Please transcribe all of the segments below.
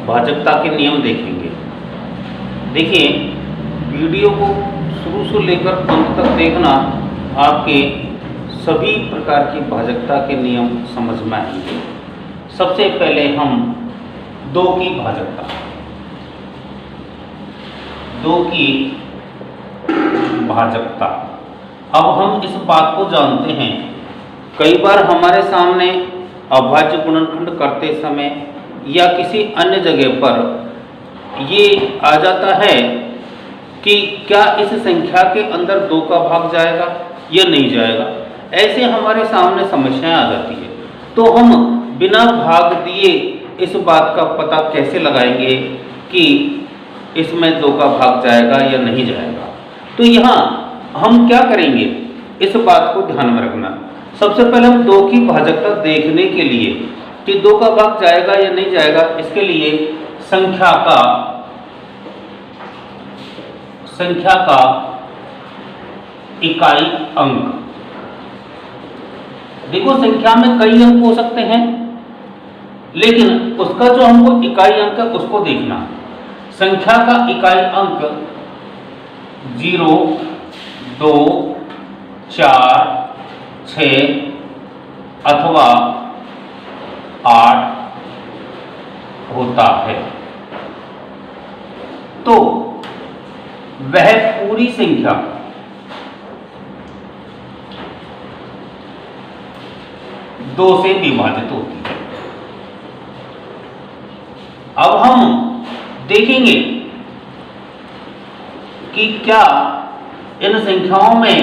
भाजकता के नियम देखेंगे। देखिए, वीडियो को शुरू से लेकर अंत तक देखना, आपके सभी प्रकार की भाजकता के नियम समझ में आएंगे। सबसे पहले हम दो की भाजकता, दो की भाजकता। अब हम इस बात को जानते हैं, कई बार हमारे सामने अभाज्य गुणनखंड करते समय या किसी अन्य जगह पर ये आ जाता है कि क्या इस संख्या के अंदर 2 का भाग जाएगा या नहीं जाएगा। ऐसे हमारे सामने समस्याएं आ जाती है, तो हम बिना भाग दिए इस बात का पता कैसे लगाएंगे कि इसमें 2 का भाग जाएगा या नहीं जाएगा। तो यहाँ हम क्या करेंगे, इस बात को ध्यान में रखना। सबसे पहले हम 2 की भाजकता देखने के लिए कि 2 का भाग जाएगा या नहीं जाएगा, इसके लिए संख्या का इकाई अंक। देखो, संख्या में कई अंक हो सकते हैं, लेकिन उसका जो हमको इकाई अंक है उसको देखना। संख्या का इकाई अंक 0, 2, 4, 6 अथवा 8 होता है। तो वह पूरी संख्या दो से विभाजित होती है। अब हम देखेंगे कि क्या इन संख्याओं में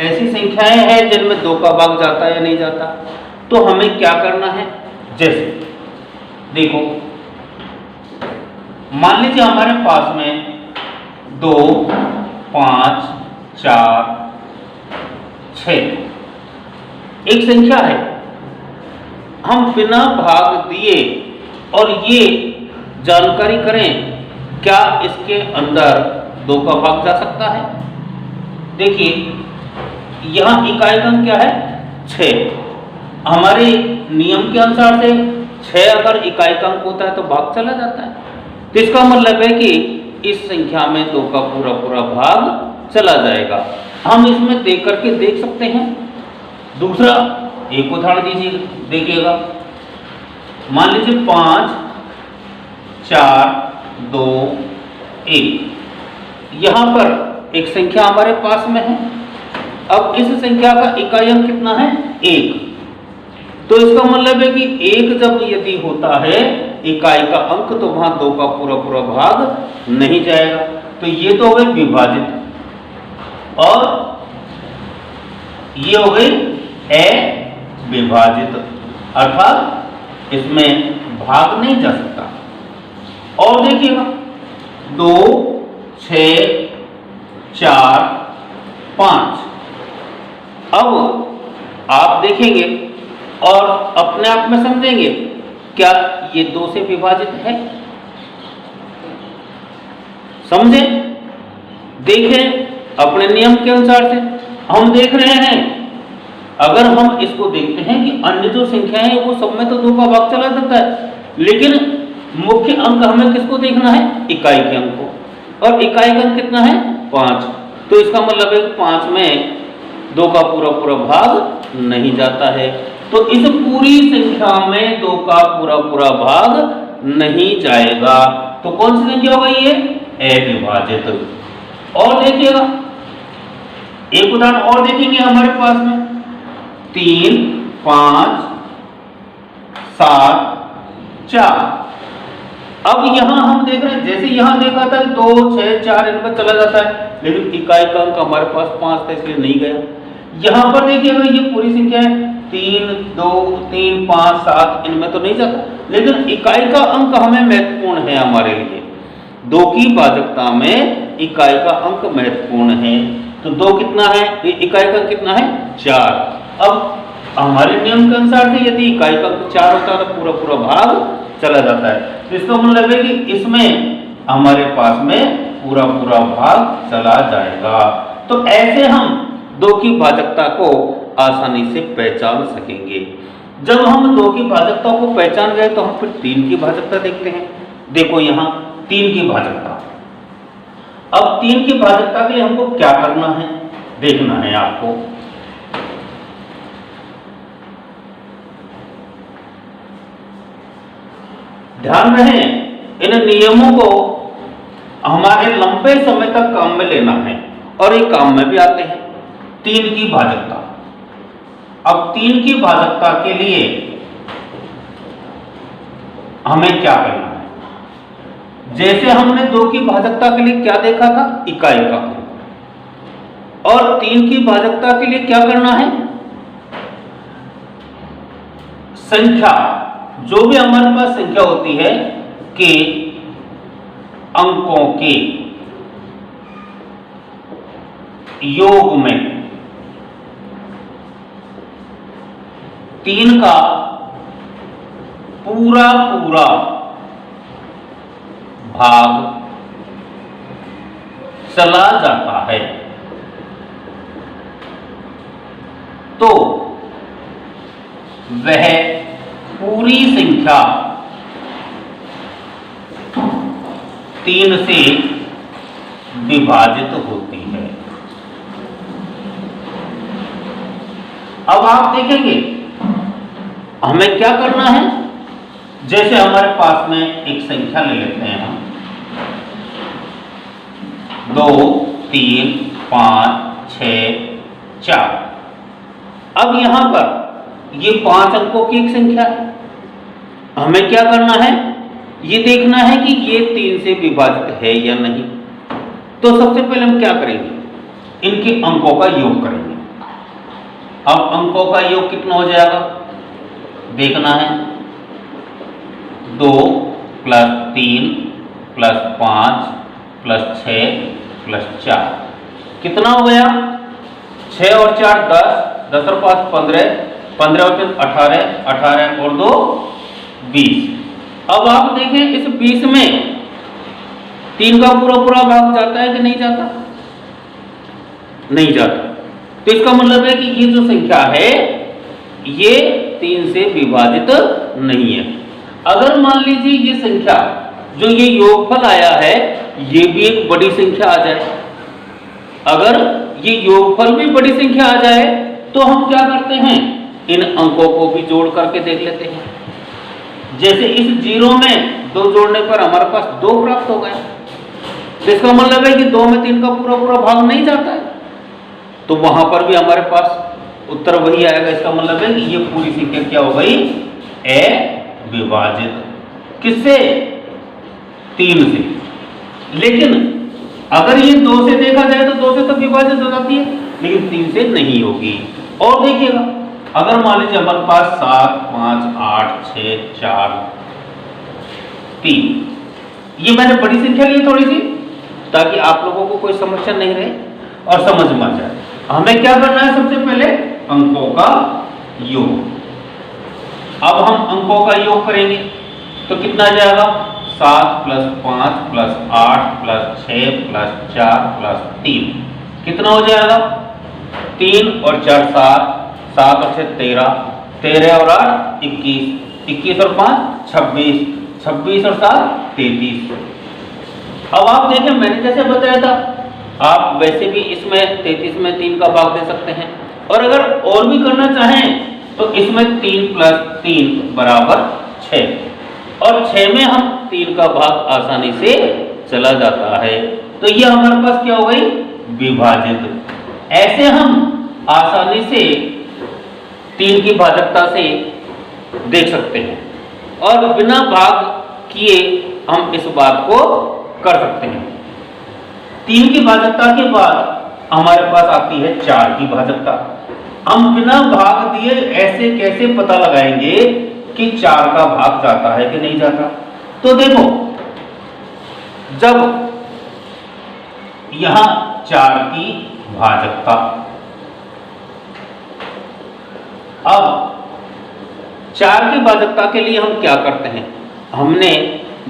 ऐसी संख्याएं हैं जिनमें 2 का भाग जाता है या नहीं जाता। तो हमें क्या करना है, जैसे देखो, मान लीजिए हमारे पास में 2, 5, 4, 6 एक संख्या है। हम बिना भाग दिए और ये जानकारी करें क्या इसके अंदर 2 का भाग जा सकता है। देखिए, यहां इकाई अंक क्या है, 6। हमारे नियम के अनुसार से 6 अगर इकाई अंक होता है तो भाग चला जाता है। तो इसका मतलब है कि इस संख्या में 2 का पूरा भाग चला जाएगा। हम इसमें देख करके देख सकते हैं। दूसरा एक उदाहरण देखिएगा। मान लीजिए 5, 4, 2, 1। यहां पर एक संख्या हमारे पास में है। अब इस संख्या का इकाई अंक कितना है, 1। तो इसका मतलब है कि 1 जब यदि होता है इकाई का अंक, तो वहां 2 का पूरा भाग नहीं जाएगा। तो ये तो हो गई विभाजित, और ये हो गई अविभाजित, अर्थात इसमें भाग नहीं जा सकता। और देखिएगा 2, 6, 4, 5। अब आप देखेंगे और अपने आप में समझेंगे क्या ये 2 से विभाजित है। समझे, देखें अपने नियम के अनुसार से। हम देख रहे हैं, अगर हम इसको देखते हैं कि अन्य जो संख्याएं हैं वो सब में तो 2 का भाग चला जाता है, लेकिन मुख्य अंक हमें किसको देखना है, इकाई के अंक को। और इकाई का अंक कितना है, 5। तो इसका मतलब है कि 5 में 2 का पूरा भाग नहीं जाता है। तो इस पूरी संख्या में 2 का पूरा भाग नहीं जाएगा। तो कौन सी संख्या हो गई ये, अविभाजित। और देखिएगा एक उदाहरण और देखेंगे हमारे पास में 3, 5, 7, 4। अब यहां हम देख रहे हैं, जैसे यहां देखा था 2, 6, 4 इनका चला जाता है, लेकिन इकाई का अंक हमारे पास 5 था इसलिए नहीं गया। यहां पर देखिएगा ये पूरी संख्या है 3, 2, 3, 5, 7 इनमें तो नहीं जाता, लेकिन इकाई का अंक हमें महत्वपूर्ण है हमारे लिए। 2 की भाजकता में इकाई का अंक महत्वपूर्ण है। तो 2 कितना है, इकाई का अंक कितना है, 4। अब हमारे नियम के अनुसार से यदि इकाई का अंक 4 होता है तो पूरा भाग चला जाता है। तो इसका मतलब है कि इसमें हमारे पास में पूरा भाग चला जाएगा। तो ऐसे हम 2 की भाजकता को आसानी से पहचान सकेंगे। जब हम 2 की भाजकता को पहचान गए तो हम फिर 3 की भाजकता देखते हैं। देखो यहां 3 की भाजकता। अब 3 की भाजकता के लिए हमको क्या करना है, देखना है आपको। ध्यान रहे इन नियमों को हमारे लंबे समय तक काम में लेना है और ये काम में भी आते हैं। 3 की भाजकता। अब 3 की भाजकता के लिए हमें क्या करना है, जैसे हमने 2 की भाजकता के लिए क्या देखा था, इकाई का, और 3 की भाजकता के लिए क्या करना है, संख्या, जो भी हमारे पास संख्या होती है कि अंकों के योग में 3 का पूरा पूरा भाग चला जाता है, तो वह पूरी संख्या 3 से विभाजित होती है। अब आप देखेंगे हमें क्या करना है, जैसे हमारे पास में एक संख्या ले लेते हैं हम, 2, 3, 5, 6, 4। अब यहां पर ये 5 अंकों की एक संख्या है। हमें क्या करना है, ये देखना है कि ये 3 से विभाजित है या नहीं। तो सबसे पहले हम क्या करेंगे, इनके अंकों का योग करेंगे। अब अंकों का योग कितना हो जाएगा देखना है, 2 + 3 + 5 + 6 + 4 कितना हो गया, 6 और 4 10, 10 और 5 15, 15 और 3 18, 18 और 2 20। अब आप देखें इस 20 में 3 का पूरा पूरा भाग जाता है कि नहीं जाता, नहीं जाता। तो इसका मतलब है कि ये जो संख्या है ये 3 से विभाजित नहीं है। अगर मान लीजिए ये संख्या जो ये योगफल आया है ये भी एक बड़ी संख्या आ जाए, अगर ये योगफल भी बड़ी संख्या आ जाए तो हम क्या करते हैं, इन अंकों को भी जोड़ करके देख लेते हैं। जैसे इस 0 में 2 जोड़ने पर हमारे पास 2 प्राप्त हो गया, तो इसका मतलब है कि 2 में 3 का पूरा पूरा भाग नहीं जाता है, तो वहां पर भी हमारे पास उत्तर वही आएगा। इसका मतलब है कि ये पूरी संख्या क्या हो गई, अविभाजित। किससे, 3 से। लेकिन अगर ये 2 से देखा जाए तो 2 से तो विभाजित हो जाती है, लेकिन 3 से नहीं होगी। और देखिएगा अगर मान लीजिए हमारे पास 7, 5, 8, 6, 4, 3, ये मैंने बड़ी संख्या ली थोड़ी सी ताकि आप लोगों को कोई समस्या नहीं रहे और समझ में आ जाए। हमें क्या करना है, सबसे पहले अंकों का योग। अब हम अंकों का योग करेंगे तो कितना आ जाएगा, 7 + 5 + 8 + 6 + 4 + 3 कितना हो जाएगा, 3 और 4 7, 7 और 6 13, 13 और 8 21, 21 और 5 26, 26 और 7 33। अब आप देखें मैंने जैसे बताया था आप वैसे भी इसमें 33 में 3 का भाग दे सकते हैं, और अगर और भी करना चाहें तो इसमें 3 + 3 = 6, और 6 में हम 3 का भाग आसानी से चला जाता है। तो ये हमारे पास क्या हो गई, विभाजित। ऐसे हम आसानी से 3 की भाजकता से देख सकते हैं और बिना भाग किए हम इस बात को कर सकते हैं। 3 की भाजकता के बाद हमारे पास आती है 4 की भाजकता। हम बिना भाग दिए ऐसे कैसे पता लगाएंगे कि 4 का भाग जाता है कि नहीं जाता। तो देखो जब यहां 4 की भाजकता, अब 4 की भाजकता के लिए हम क्या करते हैं, हमने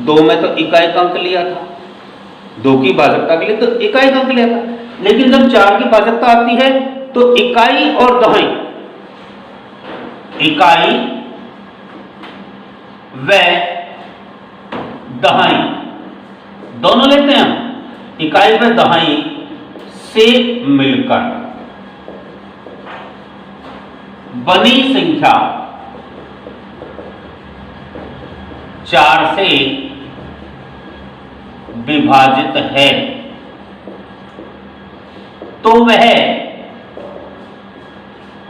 2 में तो इकाई अंक लिया था, 2 की भाजकता के लिए तो इकाई अंक लिया था, लेकिन जब 4 की भाजकता आती है तो इकाई और दहाई, इकाई व दहाई दोनों लेते हैं हम, इकाई पर दहाई से मिलकर बनी संख्या 4 से विभाजित है तो वह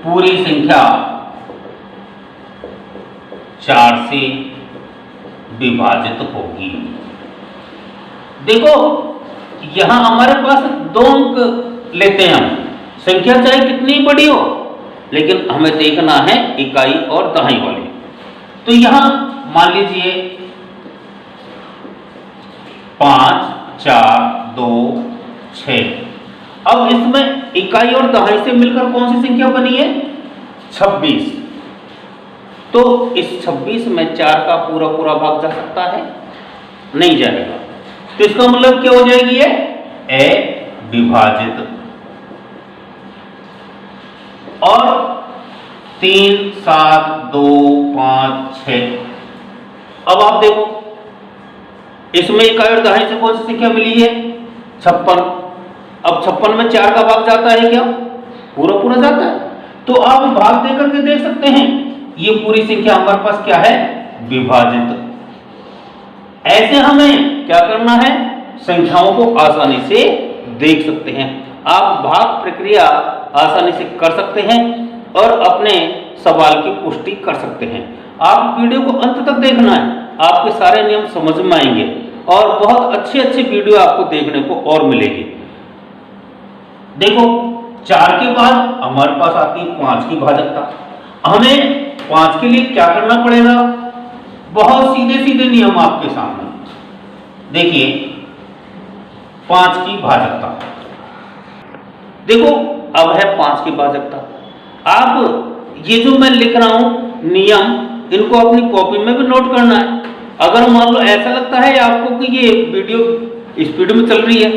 पूरी संख्या 4 से विभाजित होगी। देखो यहां हमारे पास 2 अंक लेते हैं हम, संख्या चाहे कितनी बड़ी हो लेकिन हमें देखना है इकाई और दहाई वाली। तो यहां मान लीजिए 5 4 2 6। अब इसमें इकाई और दहाई से मिलकर कौन सी संख्या बनी है? 26। तो इस 26 में 4 का पूरा पूरा भाग जा सकता है? नहीं जाएगा। तो इसका मतलब क्या हो जाएगी? ये अविभाजित। और 3 7 2 5 6। अब आप देखो इसमें इकाई और दहाई से कौन सी संख्या मिली है? 56। अब 56 में 4 का भाग जाता है क्या? पूरा पूरा जाता है। तो आप भाग देकर के देख सकते हैं ये पूरी संख्या हमारे पास क्या है? विभाजित। ऐसे हमें क्या करना है? संख्याओं को आसानी से देख सकते हैं। आप भाग प्रक्रिया आसानी से कर सकते हैं और अपने सवाल की पुष्टि कर सकते हैं। आप वीडियो को अंत तक देखना है, आपके सारे नियम समझ में आएंगे और बहुत अच्छी अच्छी वीडियो आपको देखने को और मिलेगी। देखो 4 के बाद हमारे पास आती है 5 की भाजकता। हमें 5 के लिए क्या करना पड़ेगा? बहुत सीधे सीधे नियम आपके सामने। देखिए 5 की भाजकता, देखो अब है 5 की भाजकता। आप ये जो मैं लिख रहा हूं नियम, इनको अपनी कॉपी में भी नोट करना है। अगर मान लो ऐसा लगता है आपको कि ये वीडियो स्पीड में चल रही है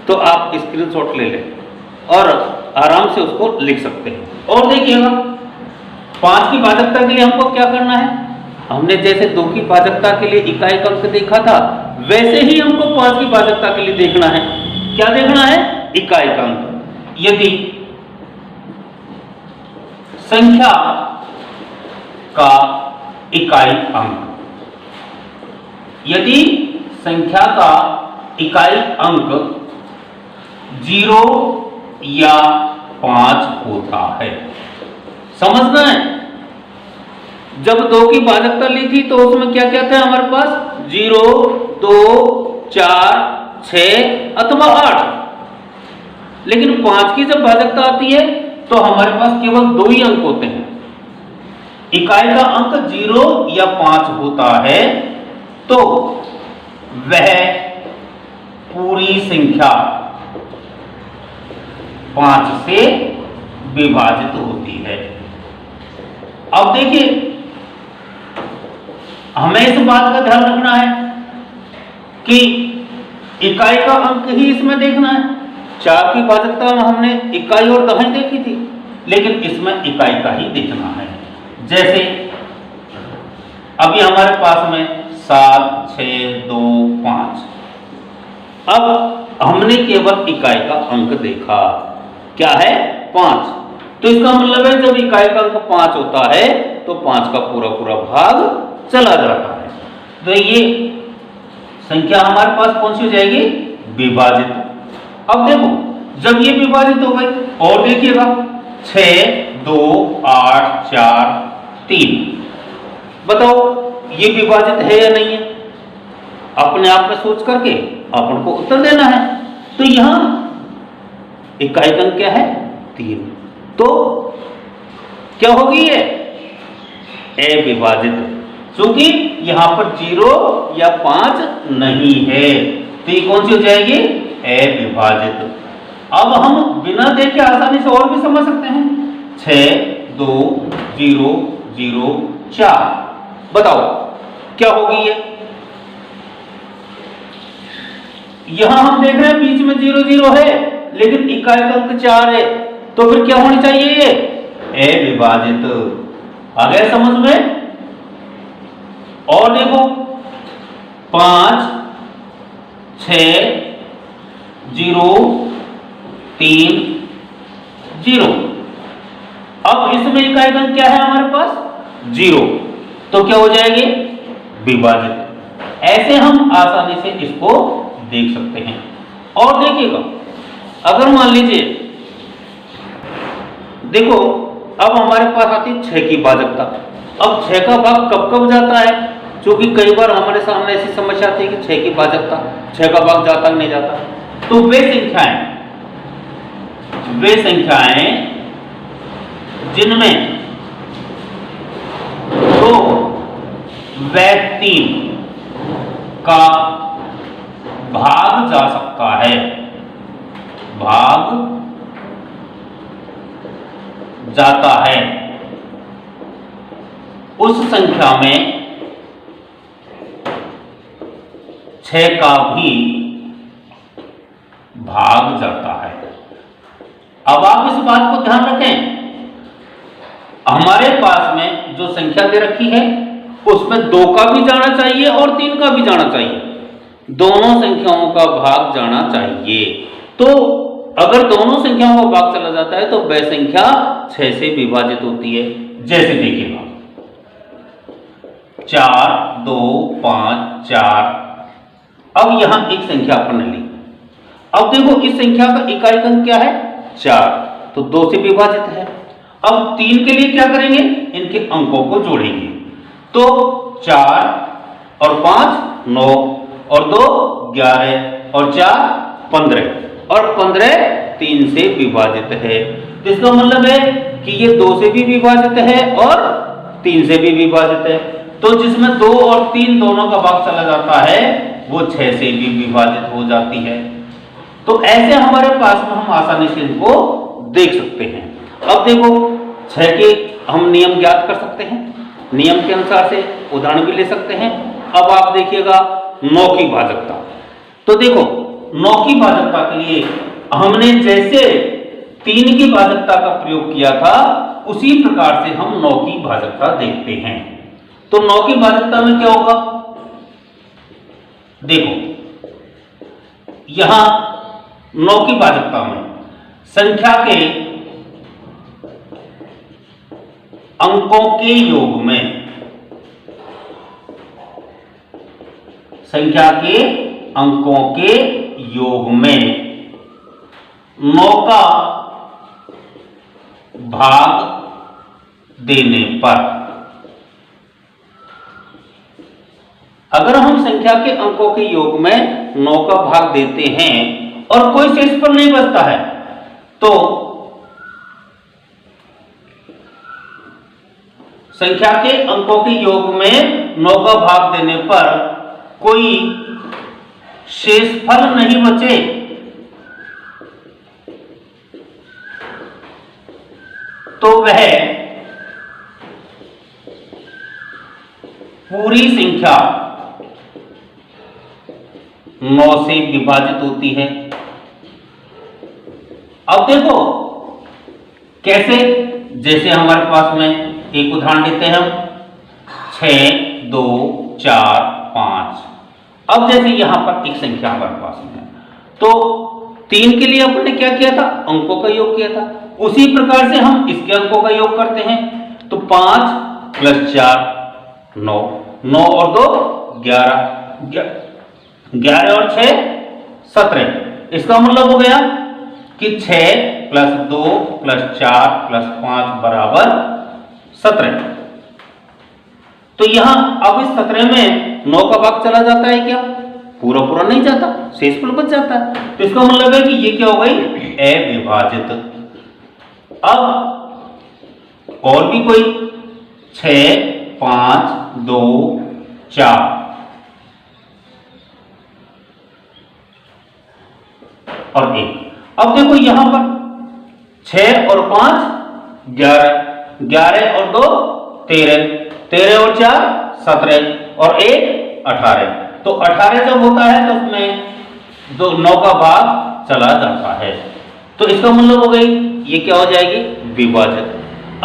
तो आप स्क्रीनशॉट ले लें और आराम से उसको लिख सकते हैं। और देखिएगा 5 की भाजकता के लिए हमको क्या करना है? हमने जैसे 2 की भाजकता के लिए इकाई का अंक देखा था वैसे ही हमको 5 की भाजकता के लिए देखना है। क्या देखना है? इकाई का अंक। यदि संख्या का इकाई अंक, यदि संख्या का इकाई अंक 0 या 5 होता है, समझना है। जब 2 की भाजकता ली थी तो उसमें क्या क्या था हमारे पास? 0 2 4 6 अथवा 8। लेकिन 5 की जब भाजकता आती है तो हमारे पास केवल 2 ही अंक होते हैं। इकाई का अंक 0 या 5 होता है तो वह पूरी संख्या 5 से विभाजित होती है। अब देखिए हमें इस बात का ध्यान रखना है कि इकाई का अंक ही इसमें देखना है। 4 की भाजकता में हमने इकाई और दहाई देखी थी, लेकिन इसमें इकाई का ही देखना है। जैसे अभी हमारे पास में 7 6 2 5। अब हमने केवल इकाई का अंक देखा, क्या है? 5। तो इसका मतलब है जब इकाई का अंक 5 होता है तो 5 का पूरा पूरा भाग चला जाता है। तो ये संख्या हमारे पास कौन सी हो जाएगी? विभाजित। अब देखो जब ये विभाजित हो गई और देखिएगा 6 2 8 4 3, बताओ ये विभाजित है या नहीं है? अपने आप में सोच करके अपन को उत्तर देना है। तो यहां इकाई का अंक क्या है? 3। तो क्या होगी ये? अविभाजित, क्योंकि यहां पर 0 या 5 नहीं है। तो ये कौन सी हो जाएगी? अविभाजित। अब हम बिना देखे आसानी से और भी समझ सकते हैं। 6 2 0 0 4, बताओ क्या होगी ये? यहां हम देख रहे हैं बीच में 0 0 है लेकिन इकाई का अंक 4 है, तो फिर क्या होनी चाहिए? ये अविभाजित। आ गया समझ में? और देखो 5 6 0 3 0। अब इसमें इकाई अंक क्या है हमारे पास? 0। तो क्या हो जाएंगे? विभाजित। ऐसे हम आसानी से इसको देख सकते हैं। और देखिएगा, अगर मान लीजिए, देखो अब हमारे पास आती है 6 की भाजकता। अब 6 का भाग कब कब जाता है? क्योंकि कई बार हमारे सामने ऐसी समस्या आती है कि 6 की भाजकता, 6 का भाग जाता कि नहीं जाता। तो वे संख्याएं जिनमें 2 व 3 का भाग जा सकता है, भाग जाता है, उस संख्या में 6 का भी भाग जाता है। अब आप इस बात को ध्यान रखें, हमारे पास में जो संख्या दे रखी है उसमें 2 का भी जाना चाहिए और 3 का भी जाना चाहिए, दोनों संख्याओं का भाग जाना चाहिए। तो अगर दोनों संख्याओं का भाग चला जाता है तो वह संख्या 6 से विभाजित होती है। जैसे देखिएगा 4 2 5 4। अब यहां एक संख्या अपन ली। अब देखो इस संख्या का इकाई अंक क्या है? 4, तो 2 से विभाजित है। अब 3 के लिए क्या करेंगे? इनके अंकों को जोड़ेंगे। तो 4 और 5 9 और 2 11 और 4 15 और 15 3 से विभाजित है। तो इसका मतलब है कि ये 2 से भी विभाजित है और 3 से भी विभाजित है। तो जिसमें 2 और 3 दोनों का भाग चला जाता है वो 6 से भी विभाजित हो जाती है। तो ऐसे हमारे पास में हम आसानी से इनको देख सकते हैं। अब देखो 6 के हम नियम ज्ञात कर सकते हैं, नियम के अनुसार से उदाहरण भी ले सकते हैं। अब आप देखिएगा 9 की भाजकता। तो देखो 9 की भाजकता के लिए हमने जैसे 3 की भाजकता का प्रयोग किया था उसी प्रकार से हम 9 की भाजकता देखते हैं। तो 9 की भाजकता में क्या होगा? देखो यहां 9 की भाजकता में संख्या के अंकों के योग में, संख्या के अंकों के योग में 9 का भाग देने पर, अगर हम संख्या के अंकों के योग में 9 का भाग देते हैं और कोई शेषफल नहीं बचता है तो संख्या के अंकों के योग में 9 का भाग देने पर कोई शेषफल नहीं बचे तो वह पूरी संख्या 9 से विभाजित होती है। अब देखो कैसे, जैसे हमारे पास में एक उदाहरण लेते हैं हम 6 2 4 5। अब जैसे यहां पर एक संख्या हमारे पास में है तो 3 के लिए अपन ने क्या किया था? अंकों का योग किया था। उसी प्रकार से हम इसके अंकों का योग करते हैं। तो 5 + 4 9, 9 और 2 11, 11 और 6 17। इसका मतलब हो गया कि 6 + 2 + 4 + 5 बराबर 17। तो यहां अब इस 17 में 9 का भाग चला जाता है क्या? पूरा पूरा नहीं जाता, शेषफल बच जाता है। तो इसका मतलब है कि ये क्या हो गई? अविभाजित। अब और भी कोई 6 5 2 4 और 1। अब देखो यहां पर 6 और 5 11, 11 और 2 13, 13 और 4 17 और 1 18। तो 18 जब होता है तो उसमें 9 का भाग चला जाता है। तो इसका मतलब हो गई ये क्या हो जाएगी? विभाजक।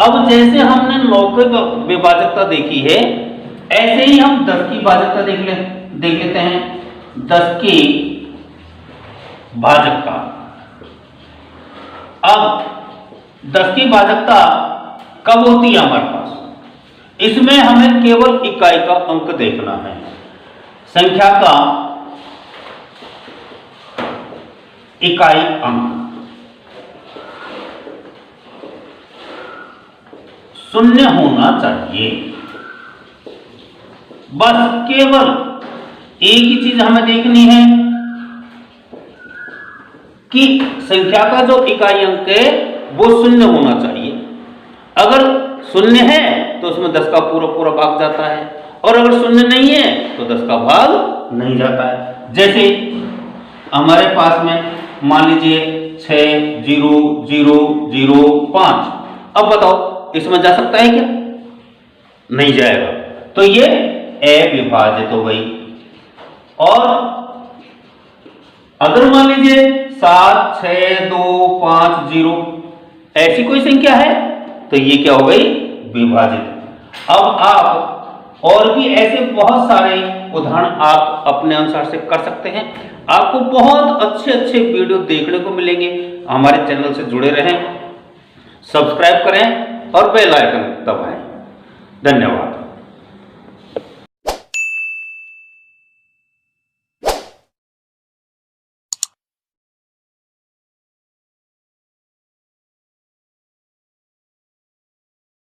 अब जैसे हमने 9 की विभाजकता देखी है ऐसे ही हम 10 की भाजकता देख लें। देख लेते हैं 10 की भाजकता। अब 10 की भाजकता कब होती है हमारे पास? इसमें हमें केवल इकाई का अंक देखना है। संख्या का इकाई अंक 0 होना चाहिए। बस केवल एक ही चीज हमें देखनी है कि संख्या का जो इकाई अंक है वो 0 होना चाहिए। अगर 0 है तो उसमें 10 का पूरा पूरा भाग जाता है, और अगर 0 नहीं है तो 10 का भाग नहीं जाता है। जैसे हमारे पास में मान लीजिए 6 0 0 0 5। अब बताओ इसमें जा सकता है क्या? नहीं जाएगा, तो ये अविभाजित हो गई। और अगर मान लीजिए 7 6 2 5 0 ऐसी कोई संख्या है तो ये क्या हो गई? विभाजित। अब आप और भी ऐसे बहुत सारे उदाहरण आप अपने अनुसार से कर सकते हैं। आपको बहुत अच्छे अच्छे वीडियो देखने को मिलेंगे। हमारे चैनल से जुड़े रहें, सब्सक्राइब करें और बेल आइकन दबाएं। धन्यवाद।